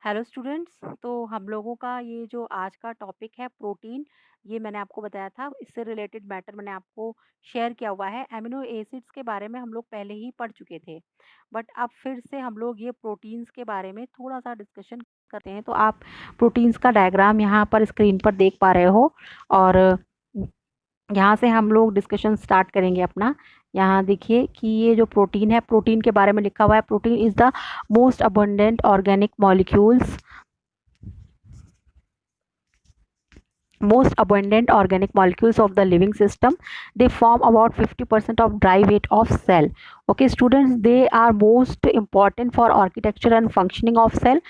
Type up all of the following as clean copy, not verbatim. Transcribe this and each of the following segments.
Hello students. तो हम लोगों का ये जो आज का टॉपिक है प्रोटीन, ये मैंने आपको बताया था, इससे रिलेटेड मैटर मैंने आपको शेयर किया हुआ है। एमिनो एसिड्स के बारे में हम लोग पहले ही पढ़ चुके थे, बट अब फिर से हम लोग ये प्रोटीन्स के बारे में थोड़ा सा डिस्कशन करते हैं। तो आप प्रोटीन्स का डायग्राम यहाँ पर स्क्रीन पर देख पा रहे हो, और यहाँ से हम लोग डिस्कशन स्टार्ट करेंगे अपना। यहाँ देखिए कि ये जो प्रोटीन है, प्रोटीन के बारे में लिखा हुआ है, protein is the most abundant organic molecules most abundant organic molecules of the living system. They form about 50% of dry weight of cell. Okay students, they are most important for architecture and functioning of cell.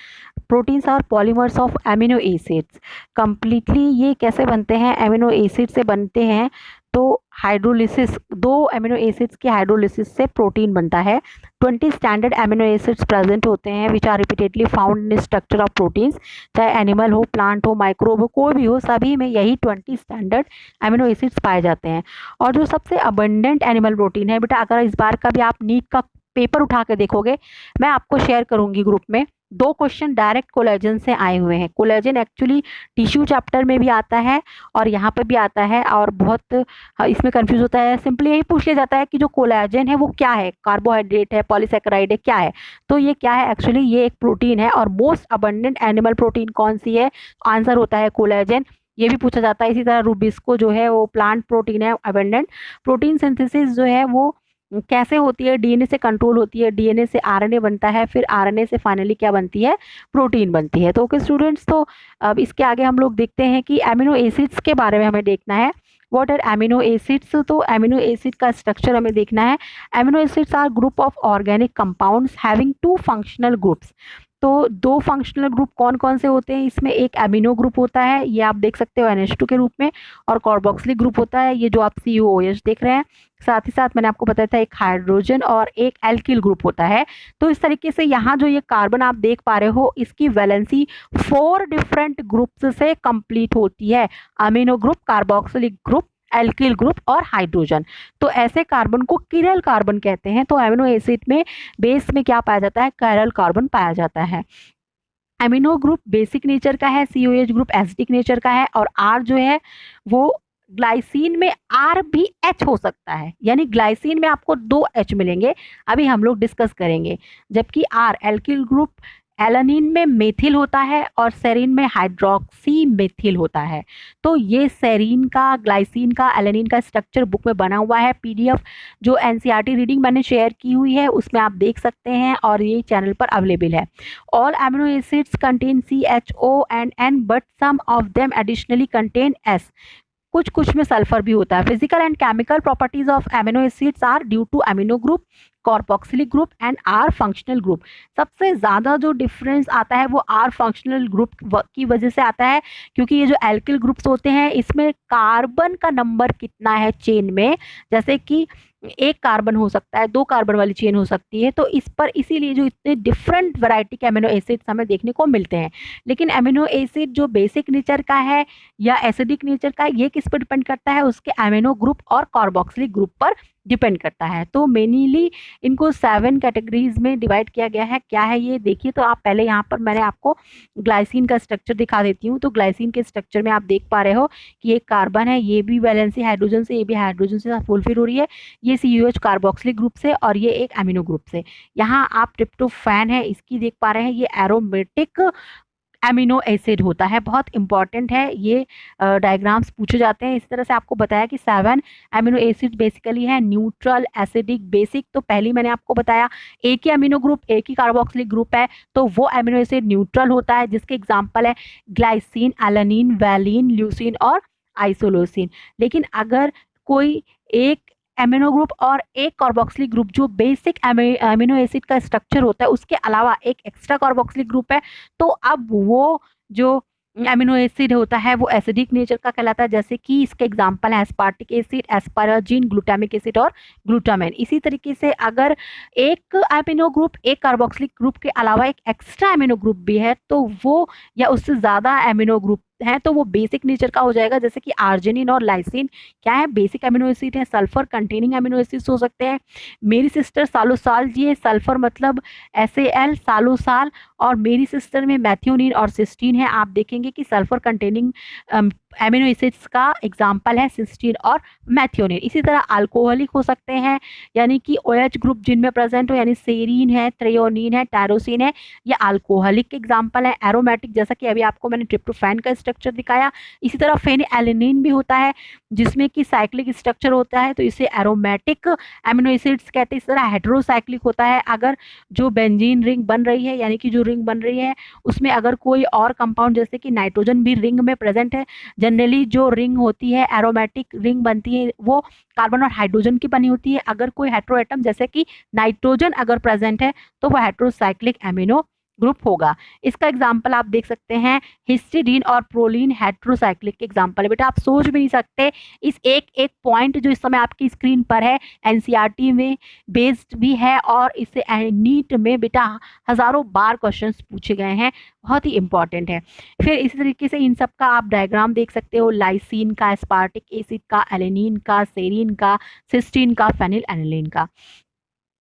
Proteins और polymers of amino acids. Completely ये कैसे बनते हैं? Amino acid से बनते हैं। तो hydrolysis, दो एमिनो एसिड्स की हाइड्रोलिसिस से प्रोटीन बनता है। 20 स्टैंडर्ड एमिनो एसिड्स प्रेजेंट होते हैं which are repeatedly found in structure of proteins. चाहे एनिमल हो, प्लांट हो, माइक्रोब हो, कोई भी हो, सभी में यही 20 स्टैंडर्ड एमिनो एसिड्स पाए जाते हैं। और जो सबसे अबंडेंट एनिमल प्रोटीन है, बेटा अगर इस बार का भी आप नीट का पेपर उठा के देखोगे, मैं आपको शेयर करूंगी ग्रुप में, दो क्वेश्चन डायरेक्ट कोलेजन से आए हुए हैं। कोलेजन एक्चुअली टिश्यू चैप्टर में भी आता है और यहाँ पे भी आता है, और बहुत इसमें कंफ्यूज होता है। सिंपली यही पूछ लिया जाता है कि जो कोलेजन है वो क्या है, कार्बोहाइड्रेट है, पॉलीसेकेराइड है, क्या है? तो ये क्या है? एक्चुअली ये एक प्रोटीन है। और मोस्ट अबंडेंट एनिमल प्रोटीन कौन सी है? आंसर होता है कोलेजन। ये भी पूछा जाता है। इसी तरह रूबिस्को जो है वो प्लांट प्रोटीन है, अबंडेंट। प्रोटीन सिंथेसिस जो है वो कैसे होती है? डीएनए से कंट्रोल होती है। डीएनए से आरएनए बनता है, फिर आरएनए से फाइनली क्या बनती है? प्रोटीन बनती है। तो ओके स्टूडेंट्स, तो अब इसके आगे हम लोग देखते हैं कि एमिनो एसिड्स के बारे में हमें देखना है। What are amino acids? तो एमिनो एसिड का स्ट्रक्चर हमें देखना है। Amino acids are group of organic compounds having two functional groups. तो दो फंक्शनल ग्रुप कौन कौन से होते हैं इसमें? एक एमिनो ग्रुप होता है, ये आप देख सकते हो NH2 के रूप में, और कार्बोक्सिलिक ग्रुप होता है, ये जो आप COOH देख रहे हैं। साथ ही साथ मैंने आपको बताया था एक हाइड्रोजन और एक एल्किल ग्रुप होता है। तो इस तरीके से यहाँ जो ये कार्बन आप देख पा रहे हो, इसकी वैलेंसी 4 डिफरेंट ग्रुप्स से कंप्लीट होती है। Amino group, carboxylic group, alkyl group और हाइड्रोजन। तो ऐसे कार्बन को किरल कार्बन कहते हैं। तो एमिनो एसिड में बेस में क्या पाया जाता है? किरल कार्बन पाया जाता है। एमिनो ग्रुप बेसिक नेचर का है, COH ग्रुप एसिडिक नेचर का है, और R जो है वो ग्लाइसिन में R भी H हो सकता है, यानी ग्लाइसिन में आपको 2 H मिलेंगे, अभी हम लोग डिस्कस करेंगे। जबकि R एल्किल ग्रुप, एलानिन में मेथिल होता है और सेरीन में हाइड्रोक्सी मेथिल होता है। तो ये सेरीन का, ग्लाइसिन का, एलानिन का स्ट्रक्चर बुक में बना हुआ है। PDF जो NCERT रीडिंग मैंने शेयर की हुई है उसमें आप देख सकते हैं, और ये चैनल पर अवेलेबल है। All amino acids contain CHO and N, but some of them additionally contain S. कुछ कुछ में सल्फर भी होता है। Physical and chemical properties of amino acids are due to amino group, carboxylic group and R functional group. सबसे ज़्यादा जो difference आता है वो आर फंक्शनल ग्रुप की वजह से आता है, क्योंकि ये जो एल्किल ग्रुप्स होते हैं इसमें कार्बन का नंबर कितना है चेन में, जैसे कि एक कार्बन हो सकता है, 2 कार्बन वाली चेन हो सकती है। तो इस पर इसीलिए जो इतने डिफरेंट वैरायटी के एमिनो एसिड्स हमें देखने को मिलते हैं। लेकिन एमिनो एसिड जो बेसिक नेचर का है या एसिडिक नेचर का, ये किस पर डिपेंड करता है? उसके एमिनो ग्रुप और कार्बोक्सिलिक ग्रुप पर डिपेंड करता है। तो मेनली इनको 7 कैटेगरीज में डिवाइड किया गया है। क्या है ये देखिए। तो आप पहले यहाँ पर मैंने आपको ग्लाइसिन का स्ट्रक्चर दिखा देती हूँ। तो ग्लाइसिन के स्ट्रक्चर में आप देख पा रहे हो कि एक कार्बन है, ये भी वैलेंसी हाइड्रोजन से, ये भी हाइड्रोजन से फुलफिल हो रही है, ये COH कार्बोक्सिलिक ग्रुप से, और ये एक एमिनो ग्रुप से। यहाँ आप ट्रिप्टोफैन है, इसकी देख पा रहे हैं, ये एरोमेटिक एमिनो एसिड होता है, बहुत इंपॉर्टेंट है। ये डायग्राम्स पूछे जाते हैं। इस तरह से आपको बताया कि 7 एमिनो एसिड बेसिकली है, न्यूट्रल, एसिडिक, बेसिक। तो पहली मैंने आपको बताया एक ही एमिनो ग्रुप, एक ही कार्बोक्सिलिक ग्रुप है, तो वो एमिनो एसिड न्यूट्रल होता है, जिसके एग्जाम्पल है ग्लाइसिन, एलानिन, वैलिन, ल्यूसिन और आइसोलोसिन। लेकिन अगर कोई एक एमिनो ग्रुप और एक कार्बोक्सिलिक ग्रुप जो बेसिक एमिनो एसिड का स्ट्रक्चर होता है, उसके अलावा एक एक्स्ट्रा कार्बोक्सिलिक ग्रुप है, तो अब वो जो एमिनो एसिड होता है वो एसिडिक नेचर का कहलाता है। जैसे कि इसके एग्जांपल है एस्पार्टिक एसिड, एस्पाराजीन, ग्लूटामिक एसिड और ग्लूटामाइन। इसी तरीके से अगर एक एमिनो ग्रुप, एक कार्बोक्सिलिक ग्रुप के अलावा एक एक्स्ट्रा एमिनो ग्रुप भी है, तो वो या उससे ज़्यादा एमिनो ग्रुप है तो वो बेसिक नेचर का हो जाएगा, जैसे कि आर्जिनिन और लाइसिन क्या है, बेसिक अमीनो एसिड है। सल्फर कंटेनिंग अमीनो एसिड्स हो सकते हैं। मेरी सिस्टर सालोसाल, ये सल्फर मतलब SAL सालोसाल, और मेरी सिस्टर में मैथ्योनिन और सिस्टीन है। आप देखेंगे कि सल्फर कंटेनिंग एमिनो एसिड्स का एग्जाम्पल है सिस्टीन और मैथ्योनिन। इसी तरह अल्कोहलिक हो सकते हैं, यानी कि OH ग्रुप जिनमें प्रेजेंट हो, यानी सेरीन है, थ्रेयोनिन है, टायरोसिन है, ये अल्कोहलिक एग्जाम्पल है। एरोमेटिक, जैसा कि अभी आपको मैंने ट्रिप्टोफैन का स्ट्रक्चर दिखाया। इसी तरह फेनिलएलनिन भी होता है जिसमें कि साइक्लिक स्ट्रक्चर होता है, तो इसे एरोमेटिक एमिनो एसिड्स कहते हैं। इस तरह हेट्रोसाइक्लिक होता है, अगर जो बेंजीन रिंग बन रही है, यानी कि जो रिंग बन रही है उसमें अगर कोई और कंपाउंड जैसे कि नाइट्रोजन भी रिंग में प्रेजेंट है। जनरली जो रिंग होती है, एरोमेटिक रिंग बनती है, वो कार्बन और हाइड्रोजन की बनी होती है। अगर कोई हेट्रोएटम जैसे कि नाइट्रोजन अगर प्रेजेंट है तो वो हेट्रोसाइक्लिक एमिनो ग्रुप होगा। इसका एग्जाम्पल आप देख सकते हैं, हिस्टिडीन और प्रोलीन हेट्रोसाइक्लिक के एग्जाम्पल है। बेटा आप सोच भी नहीं सकते, इस एक एक पॉइंट जो इस समय आपकी स्क्रीन पर है NCERT में बेस्ड भी है, और इससे नीट में बेटा हजारों बार क्वेश्चंस पूछे गए हैं, बहुत ही इंपॉर्टेंट है। फिर इसी तरीके से इन सब का आप डायग्राम देख सकते हो, लाइसिन का, एस्पार्टिक एसिड का, एलेनिन का, सेरीन का, सिस्टीन का, फेनिलएलनिन का।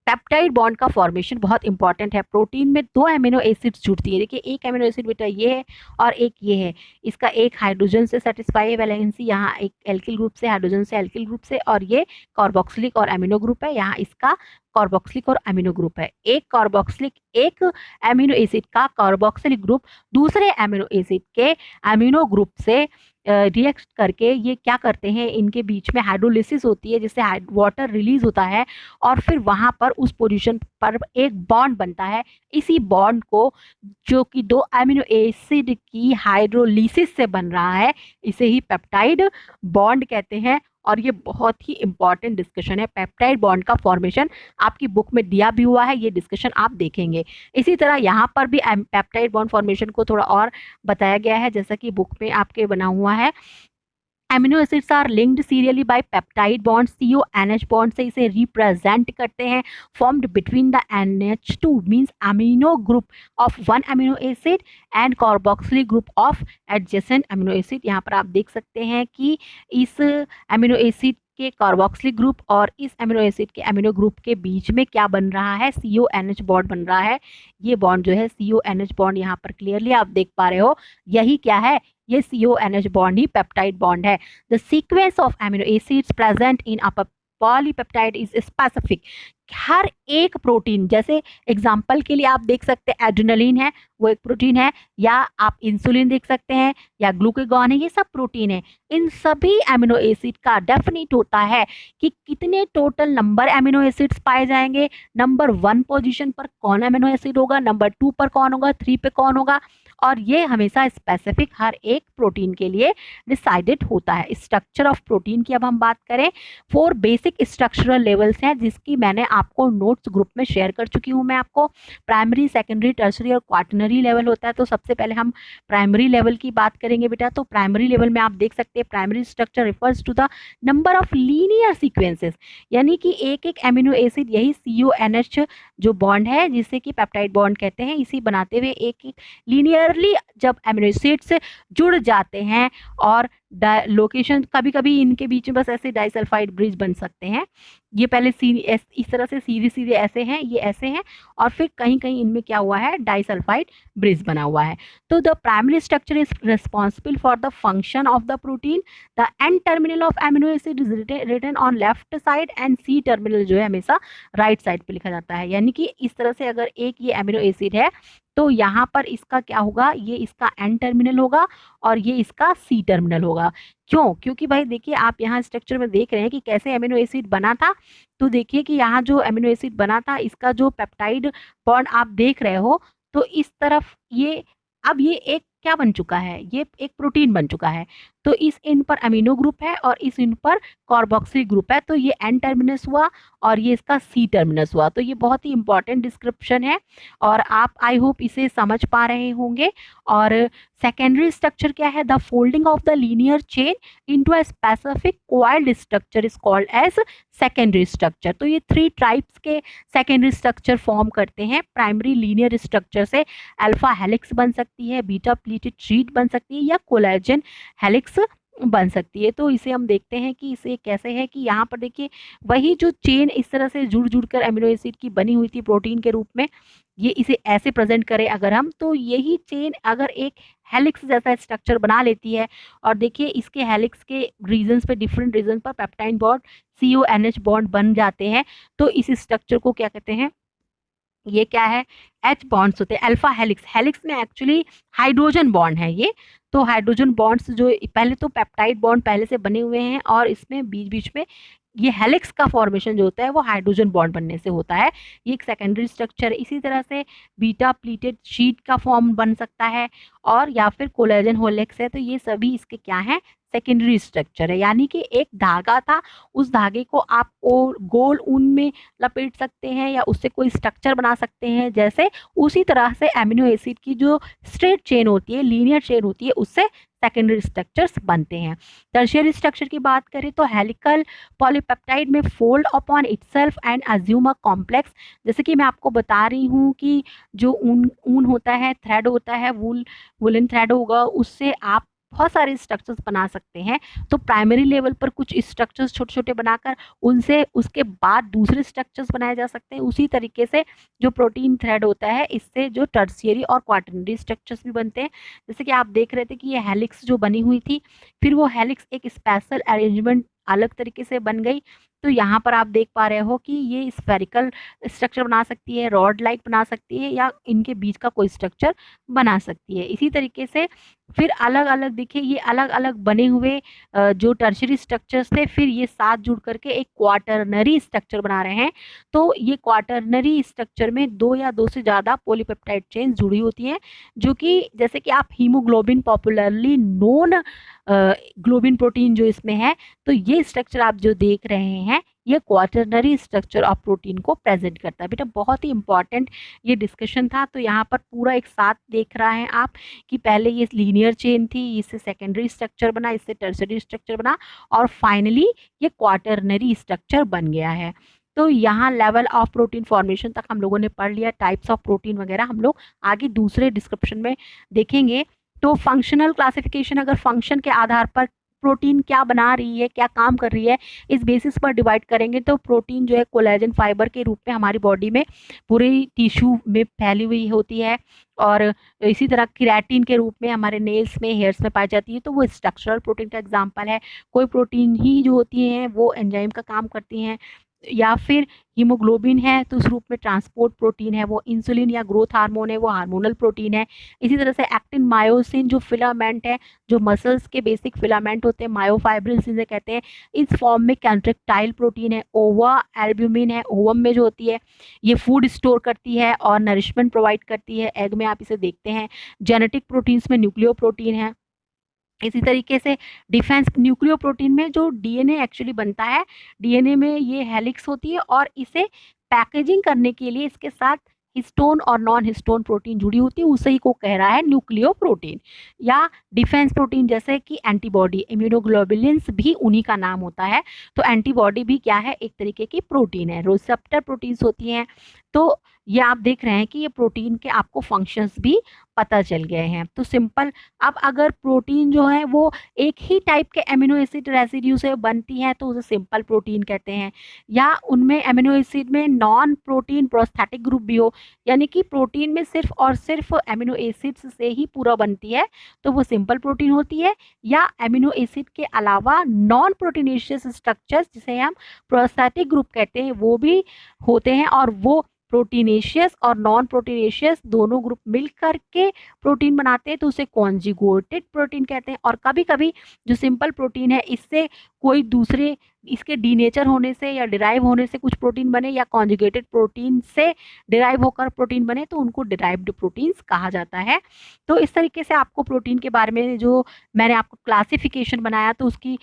पेप्टाइड बॉन्ड का फॉर्मेशन बहुत इंपॉर्टेंट है। प्रोटीन में दो एमिनो एसिड्स जुड़ती है। देखिए एक एमिनो एसिड बेटा ये है और एक ये है। इसका एक हाइड्रोजन से सेटिस्फाई है वैलेंसी, यहाँ एक एल्किल ग्रुप से, हाइड्रोजन से एल्किल ग्रुप से, और ये कार्बोक्सिलिक और अमीनो ग्रुप है, यहाँ इसका कार्बोक्सिलिक और अमीनो ग्रुप है। एक कार्बोक्सिलिक, एक एमिनो एसिड का कार्बोक्सिलिक ग्रुप दूसरे एमिनो एसिड के अमीनो ग्रुप से रिएक्ट करके ये क्या करते हैं, इनके बीच में हाइड्रोलिसिस होती है जिससे वाटर रिलीज होता है, और फिर वहां पर उस पोजीशन पर एक बॉन्ड बनता है। इसी बॉन्ड को, जो कि दो अमीनो एसिड की हाइड्रोलिसिस से बन रहा है, इसे ही पेप्टाइड बॉन्ड कहते हैं। और ये बहुत ही इंपॉर्टेंट डिस्कशन है। पेप्टाइड बॉन्ड का फॉर्मेशन आपकी बुक में दिया भी हुआ है, ये डिस्कशन आप देखेंगे। इसी तरह यहाँ पर भी पेप्टाइड बॉन्ड फॉर्मेशन को थोड़ा और बताया गया है, जैसा कि बुक में आपके बना हुआ है। Amino acids are linked serially by peptide bond, CONH bond से इसे रिप्रेजेंट करते हैं, formed between the NH2 means amino group of one amino acid and carboxylic group of adjacent amino acid. यहाँ पर आप देख सकते हैं कि इस अमीनो एसिड के कार्बोक्सिलिक ग्रुप और इस अमीनो एसिड के अमीनो ग्रुप के बीच में क्या बन रहा है, CONH बॉन्ड बन रहा है। ये बॉन्ड जो है CONH बॉन्ड, यहाँ पर क्लियरली आप देख पा रहे हो, यही क्या है, ये CONH बॉन्ड ही पेप्टाइड बॉन्ड है। The sequence of amino acids present in a polypeptide is specific. हर एक प्रोटीन, जैसे एग्जांपल के लिए आप देख सकते हैं एड्रेनलिन है, वो एक प्रोटीन है, या आप इंसुलिन देख सकते हैं, या ग्लूकागॉन है, ये सब प्रोटीन है। इन सभी एमिनो एसिड का डेफिनेट होता है कि कितने टोटल नंबर एमिनो एसिड्स पाए जाएंगे, नंबर 1 पोजीशन पर कौन एमिनो एसिड होगा, नंबर 2 पर कौन होगा, 3 पे कौन होगा, और ये हमेशा स्पेसिफिक हर एक प्रोटीन के लिए डिसाइडेड होता है। स्ट्रक्चर ऑफ प्रोटीन की अब हम बात करें, 4 बेसिक स्ट्रक्चरल लेवल्स हैं जिसकी मैंने आपको नोट्स ग्रुप में शेयर कर चुकी हूँ। मैं आपको प्राइमरी, सेकेंडरी, टर्सरी और क्वार्टनरी लेवल होता है। तो सबसे पहले हम प्राइमरी लेवल की बात करेंगे बेटा। तो प्राइमरी लेवल में आप देख सकते हैं, primary structure refers to the number of linear sequences, यानी कि एक एक एमिनो एसिड, यही CONH जो बॉन्ड है जिसे कि पेप्टाइड बॉन्ड कहते हैं, इसी बनाते हुए एक एक लीनियरली जब एमिनो एसिड्स जुड़ जाते हैं, और लोकेशन कभी कभी इनके बीच में बस ऐसे डाइसल्फाइड ब्रिज बन सकते हैं। ये पहले इस तरह से सीधे सीधे ऐसे हैं, ये ऐसे हैं, और फिर कहीं कहीं इनमें क्या हुआ है, डाइसल्फाइड ब्रिज बना हुआ है। तो the primary structure is responsible for the function of the protein. The N terminal of amino acid is written on left side and C terminal जो है हमेशा राइट साइड पे लिखा जाता है। यानी कि इस तरह से अगर एक ये एमिनो एसिड है तो यहाँ पर इसका क्या होगा, ये इसका N टर्मिनल होगा और ये इसका C टर्मिनल होगा। क्यों? क्योंकि भाई देखिए, आप यहाँ स्ट्रक्चर में देख रहे हैं कि कैसे एमिनो एसिड बना था। तो देखिए कि यहाँ जो एमिनो एसिड बना था, इसका जो पेप्टाइड बॉन्ड आप देख रहे हो, तो इस तरफ ये, अब ये एक क्या बन चुका है, ये एक प्रोटीन बन चुका है। तो इस इन पर अमीनो ग्रुप है और इस इन पर कार्बोक्सिल ग्रुप है, तो ये N टर्मिनस हुआ और ये इसका C टर्मिनस हुआ। तो ये बहुत ही इंपॉर्टेंट डिस्क्रिप्शन है और आप आई होप इसे समझ पा रहे होंगे। और सेकेंडरी स्ट्रक्चर क्या है? The folding of the linear chain into a specific coiled structure is called as secondary structure. तो ये 3 टाइप्स के सेकेंडरी स्ट्रक्चर फॉर्म करते हैं। प्राइमरी लीनियर स्ट्रक्चर से अल्फा हेलिक्स बन सकती है, बीटा प्लीटेड शीट बन सकती है, या कोलेजन हेलिक्स बन सकती है। तो इसे हम देखते हैं कि इसे कैसे है कि यहाँ पर देखिए वही जो चेन इस तरह से जुड़ जुड़ कर एमिनो एसिड की बनी हुई थी प्रोटीन के रूप में, ये इसे ऐसे प्रेजेंट करें अगर हम, तो यही चेन अगर एक हेलिक्स जैसा स्ट्रक्चर बना लेती है, और देखिए इसके हेलिक्स के रीजन्स पे, डिफरेंट रीजन पर पेप्टाइड बॉन्ड CONH बॉन्ड बन जाते हैं, तो इस स्ट्रक्चर को क्या कहते हैं? ये क्या है? H बॉन्ड्स होते हैं। अल्फा हेलिक्स, हेलिक्स में एक्चुअली हाइड्रोजन बॉन्ड है ये। तो हाइड्रोजन बॉन्ड्स जो पहले तो पेप्टाइड बॉन्ड पहले से बने हुए हैं, और इसमें बीच बीच में ये हेलिक्स का फॉर्मेशन जो होता है वो हाइड्रोजन बॉन्ड बनने से होता है। ये एक सेकेंडरी स्ट्रक्चर है। इसी तरह से बीटा प्लीटेड शीट का फॉर्म बन सकता है, और या फिर कोलेजन हेलिक्स है। तो ये सभी इसके क्या है? सेकेंडरी स्ट्रक्चर है। यानी कि एक धागा था, उस धागे को आप गोल ऊन में लपेट सकते हैं, या उससे कोई स्ट्रक्चर बना सकते हैं। जैसे उसी तरह से एमिनो एसिड की जो स्ट्रेट चेन होती है, लीनियर चेन होती है, उससे सेकेंडरी स्ट्रक्चर्स बनते हैं। टर्शियरी स्ट्रक्चर की बात करें तो हेलिकल पॉलीपेप्टाइड में fold upon itself and assume a complex. जैसे कि मैं आपको बता रही हूँ कि जो ऊन होता है, थ्रेड होता है, वुलन थ्रेड होगा, उससे आप बहुत सारे स्ट्रक्चर्स बना सकते हैं। तो प्राइमरी लेवल पर कुछ स्ट्रक्चर्स छोटे छोटे बनाकर उनसे उसके बाद दूसरे स्ट्रक्चर्स बनाए जा सकते हैं। उसी तरीके से जो प्रोटीन थ्रेड होता है, इससे जो टर्शियरी और क्वाटरनरी स्ट्रक्चर्स भी बनते हैं। जैसे कि आप देख रहे थे कि ये हेलिक्स जो बनी हुई थी, फिर वो हेलिक्स एक स्पेशल अरेंजमेंट अलग तरीके से बन गई। तो यहाँ पर आप देख पा रहे हो कि ये स्फेरिकल स्ट्रक्चर बना सकती है, रॉड लाइक बना सकती है, या इनके बीच का कोई स्ट्रक्चर बना सकती है। इसी तरीके से फिर अलग अलग देखिए ये अलग अलग बने हुए जो टर्शियरी स्ट्रक्चर्स थे, फिर ये साथ जुड़ करके एक क्वाटरनरी स्ट्रक्चर बना रहे हैं। तो ये क्वाटरनरी स्ट्रक्चर में 2 या 2 से ज़्यादा पॉलीपेप्टाइड चेन जुड़ी होती हैं, जो कि जैसे कि आप haemoglobin, popularly known globin protein जो इसमें है, तो ये स्ट्रक्चर आप जो देख रहे हैं, ये क्वाटरनरी स्ट्रक्चर ऑफ प्रोटीन को प्रेजेंट करता है। बेटा बहुत ही इंपॉर्टेंट ये डिस्कशन था। तो यहाँ पर पूरा एक साथ देख रहा है आप कि पहले ये लीनियर चेन थी, इससे सेकेंडरी स्ट्रक्चर बना, इससे टर्शियरी स्ट्रक्चर बना, और फाइनली ये क्वाटरनरी स्ट्रक्चर बन गया है। तो यहाँ लेवल ऑफ प्रोटीन फॉर्मेशन तक हम लोगों ने पढ़ लिया। टाइप्स ऑफ प्रोटीन वगैरह हम लोग आगे दूसरे डिस्क्रिप्शन में देखेंगे। तो फंक्शनल क्लासिफिकेशन, अगर फंक्शन के आधार पर प्रोटीन क्या बना रही है, क्या काम कर रही है, इस बेसिस पर डिवाइड करेंगे। तो प्रोटीन जो है कोलेजन फाइबर के रूप में हमारी बॉडी में पूरी टिश्यू में फैली हुई होती है, और इसी तरह केराटिन के रूप में हमारे नेल्स में, हेयर्स में पाई जाती है। तो वो स्ट्रक्चरल प्रोटीन का एग्जाम्पल है। कोई प्रोटीन ही जो होती हैं वो एंजाइम का काम करती हैं, या फिर हीमोग्लोबिन है तो उस रूप में ट्रांसपोर्ट प्रोटीन है, वो इंसुलिन या ग्रोथ हार्मोन है, वो हार्मोनल प्रोटीन है। इसी तरह से एक्टिन मायोसिन जो फिलामेंट है, जो मसल्स के बेसिक फिलामेंट होते हैं, मायोफाइब्रिल्स इसे कहते हैं, इस फॉर्म में कंट्रेक्टाइल प्रोटीन है। ओवा एल्ब्यूमिन है, ओवम में जो होती है, ये फूड स्टोर करती है और नरिशमेंट प्रोवाइड करती है। एग में आप इसे देखते हैं। जेनेटिक प्रोटीन्स में न्यूक्लियो प्रोटीन है। इसी तरीके से डिफेंस न्यूक्लियो प्रोटीन में जो डीएनए एक्चुअली बनता है, डीएनए में ये हेलिक्स होती है, और इसे पैकेजिंग करने के लिए इसके साथ हिस्टोन और नॉन हिस्टोन प्रोटीन जुड़ी होती है, उसी को कह रहा है न्यूक्लियो प्रोटीन। या डिफेंस प्रोटीन जैसे कि एंटीबॉडी, इम्यूनोग्लोबुलिन्स भी उन्हीं का नाम होता है। तो एंटीबॉडी भी क्या है? एक तरीके की प्रोटीन है। रिसेप्टर प्रोटीन्स होती हैं। तो ये आप देख रहे हैं कि ये प्रोटीन के आपको फंक्शंस भी पता चल गए हैं। तो सिंपल, अब अगर प्रोटीन जो है वो एक ही टाइप के एमिनो एसिड रेसिड्यू से बनती हैं तो उसे सिंपल प्रोटीन कहते हैं। या उनमें एमिनो एसिड में नॉन प्रोटीन प्रोस्थेटिक ग्रुप भी हो, यानी कि प्रोटीन में सिर्फ और सिर्फ एमिनो एसिड्स से ही पूरा बनती है, तो वो सिंपल प्रोटीन होती है। या एमिनो एसिड के अलावा नॉन प्रोटीनेशियस स्ट्रक्चर्स जिसे हम प्रोस्थेटिक ग्रुप कहते हैं, वो भी होते हैं, और वो प्रोटीनेशियस और नॉन प्रोटीनेशियस दोनों ग्रुप मिल करके प्रोटीन बनाते हैं, तो उसे कॉन्जुगेटेड प्रोटीन कहते हैं। और कभी कभी जो सिंपल प्रोटीन है, इससे कोई दूसरे इसके डीनेचर होने से या डिराइव होने से कुछ प्रोटीन बने या कॉन्जुगेटेड प्रोटीन से डिराइव होकर प्रोटीन बने तो उनको डिराइव्ड प्रोटीन्स कहा जाता है। तो इस तरीके से आपको प्रोटीन के बारे में जो मैंने आपको क्लासिफिकेशन बनाया तो उसकी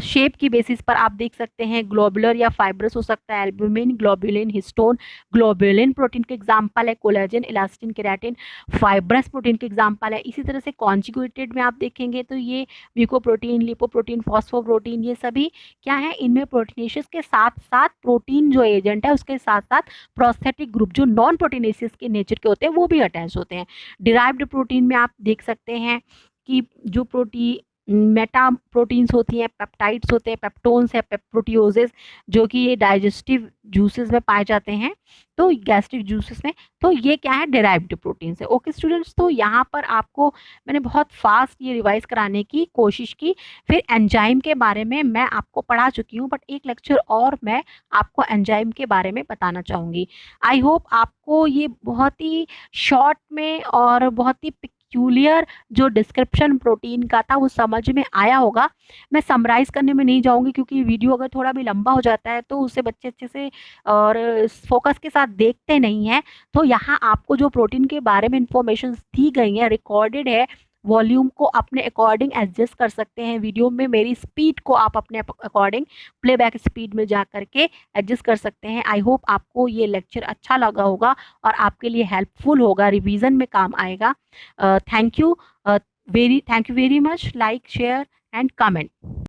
शेप की बेसिस पर आप देख सकते हैं ग्लोबुलर या फाइब्रस हो सकता है, albumin, globulin, histone. Globulin protein के एग्जाम्पल है, collagen, elastin, keratin fibrous protein के एग्जाम्पल है। इसी तरह से कॉन्जुगेटेड में आप देखेंगे तो ये म्यूकोप्रोटीन, लिपोप्रोटीन, फॉस्फोप्रोटीन, ये सभी क्या है, इनमें प्रोटीनेशियस के साथ साथ प्रोटीन जो एजेंट है उसके साथ साथ प्रोस्थेटिक ग्रुप जो नॉन प्रोटीनेशियस के नेचर के होते हैं वो भी अटैच होते हैं। डिराइव्ड प्रोटीन में आप देख सकते हैं कि जो प्रोटीन मेटा प्रोटीन्स होती हैं, पेप्टाइड्स होते हैं, पेप्टोन्स है, प्रोटियोजेस जो कि ये डाइजेस्टिव जूसेस में पाए जाते हैं, तो गैस्ट्रिक जूसेस में, तो ये क्या है, डिराइव्ड प्रोटीन्स है। ओके स्टूडेंट्स, तो यहाँ पर आपको मैंने बहुत फास्ट ये रिवाइज कराने की कोशिश की। फिर एंजाइम के बारे में मैं आपको पढ़ा चुकी हूँ, बट एक लेक्चर और मैं आपको एंजाइम के बारे में बताना चाहूँगी। आई होप आपको ये बहुत ही शॉर्ट में और बहुत ही पिक्यूलियर जो डिस्क्रिप्शन प्रोटीन का था वो समझ में आया होगा। मैं समराइज करने में नहीं जाऊँगी क्योंकि वीडियो अगर थोड़ा भी लंबा हो जाता है तो उससे बच्चे अच्छे से और फोकस के साथ देखते नहीं हैं। तो यहाँ आपको जो प्रोटीन के बारे में इंफॉर्मेशन दी गई है, रिकॉर्डेड है, वॉल्यूम को अपने अकॉर्डिंग एडजस्ट कर सकते हैं। वीडियो में मेरी स्पीड को आप अपने अकॉर्डिंग प्लेबैक स्पीड में जा करके एडजस्ट कर सकते हैं। आई होप आपको ये लेक्चर अच्छा लगा होगा और आपके लिए हेल्पफुल होगा, रिवीजन में काम आएगा। Thank you very much. Like, share and comment.